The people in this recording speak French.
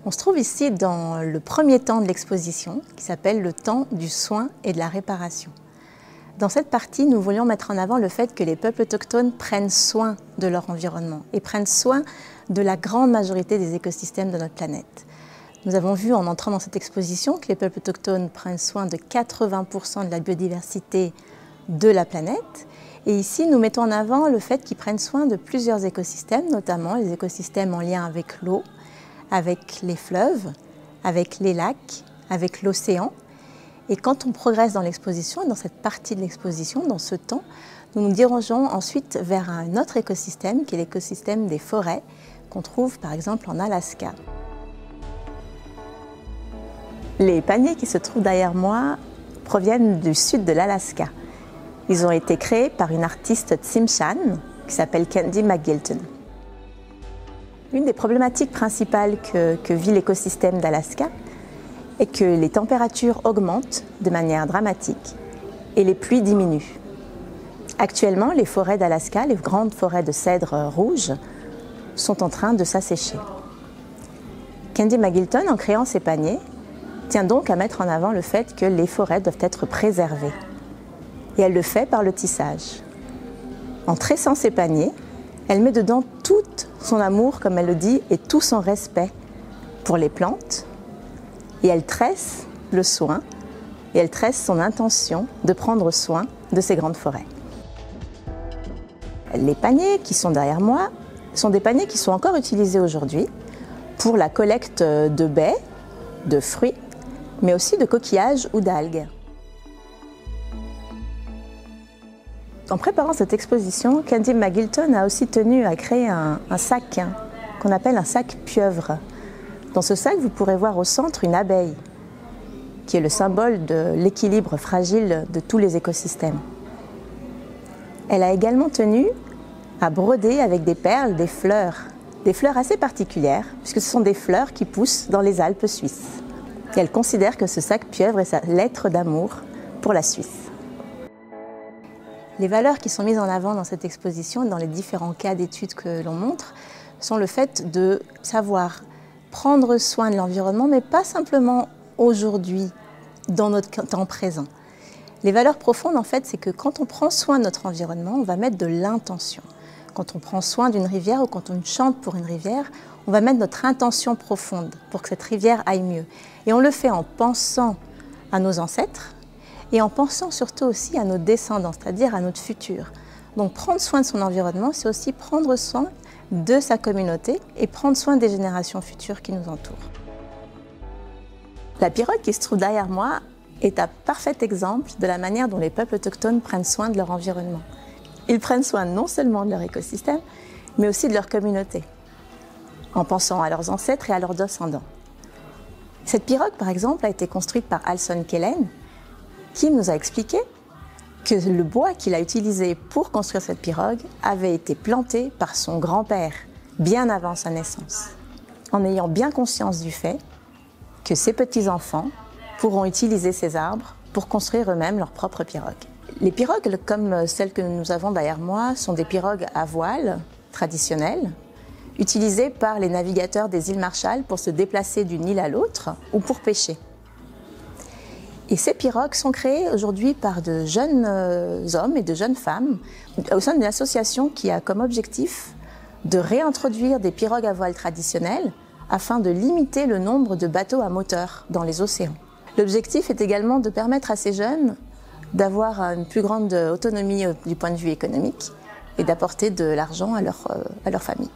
On se trouve ici dans le premier temps de l'exposition qui s'appelle le temps du soin et de la réparation. Dans cette partie, nous voulions mettre en avant le fait que les peuples autochtones prennent soin de leur environnement et prennent soin de la grande majorité des écosystèmes de notre planète. Nous avons vu en entrant dans cette exposition que les peuples autochtones prennent soin de 80% de la biodiversité de la planète. Et ici, nous mettons en avant le fait qu'ils prennent soin de plusieurs écosystèmes, notamment les écosystèmes en lien avec l'eau, avec les fleuves, avec les lacs, avec l'océan. Et quand on progresse dans l'exposition, dans cette partie de l'exposition, dans ce temps, nous nous dirigeons ensuite vers un autre écosystème qui est l'écosystème des forêts qu'on trouve par exemple en Alaska. Les paniers qui se trouvent derrière moi proviennent du sud de l'Alaska. Ils ont été créés par une artiste Tsimshian qui s'appelle Candy McGilton. Une des problématiques principales que vit l'écosystème d'Alaska est que les températures augmentent de manière dramatique et les pluies diminuent. Actuellement, les forêts d'Alaska, les grandes forêts de cèdres rouges, sont en train de s'assécher. Candy McGilton, en créant ces paniers, tient donc à mettre en avant le fait que les forêts doivent être préservées. Et elle le fait par le tissage. En tressant ces paniers, elle met dedans tout son amour, comme elle le dit, et tout son respect pour les plantes. Et elle tresse le soin, et elle tresse son intention de prendre soin de ces grandes forêts. Les paniers qui sont derrière moi sont des paniers qui sont encore utilisés aujourd'hui pour la collecte de baies, de fruits, mais aussi de coquillages ou d'algues. En préparant cette exposition, Candy McGilton a aussi tenu à créer un sac qu'on appelle un sac pieuvre. Dans ce sac, vous pourrez voir au centre une abeille, qui est le symbole de l'équilibre fragile de tous les écosystèmes. Elle a également tenu à broder avec des perles des fleurs assez particulières, puisque ce sont des fleurs qui poussent dans les Alpes suisses. Et elle considère que ce sac pieuvre est sa lettre d'amour pour la Suisse. Les valeurs qui sont mises en avant dans cette exposition, dans les différents cas d'études que l'on montre, sont le fait de savoir prendre soin de l'environnement, mais pas simplement aujourd'hui, dans notre temps présent. Les valeurs profondes, en fait, c'est que quand on prend soin de notre environnement, on va mettre de l'intention. Quand on prend soin d'une rivière ou quand on chante pour une rivière, on va mettre notre intention profonde pour que cette rivière aille mieux. Et on le fait en pensant à nos ancêtres, et en pensant surtout aussi à nos descendants, c'est-à-dire à notre futur. Donc prendre soin de son environnement, c'est aussi prendre soin de sa communauté et prendre soin des générations futures qui nous entourent. La pirogue qui se trouve derrière moi est un parfait exemple de la manière dont les peuples autochtones prennent soin de leur environnement. Ils prennent soin non seulement de leur écosystème, mais aussi de leur communauté, en pensant à leurs ancêtres et à leurs descendants. Cette pirogue, par exemple, a été construite par Alson Kellen, qui nous a expliqué que le bois qu'il a utilisé pour construire cette pirogue avait été planté par son grand-père bien avant sa naissance, en ayant bien conscience du fait que ses petits-enfants pourront utiliser ces arbres pour construire eux-mêmes leur propre pirogue. Les pirogues, comme celles que nous avons derrière moi, sont des pirogues à voile traditionnelles, utilisées par les navigateurs des îles Marshall pour se déplacer d'une île à l'autre ou pour pêcher. Et ces pirogues sont créées aujourd'hui par de jeunes hommes et de jeunes femmes au sein d'une association qui a comme objectif de réintroduire des pirogues à voile traditionnelles afin de limiter le nombre de bateaux à moteur dans les océans. L'objectif est également de permettre à ces jeunes d'avoir une plus grande autonomie du point de vue économique et d'apporter de l'argent à leur famille.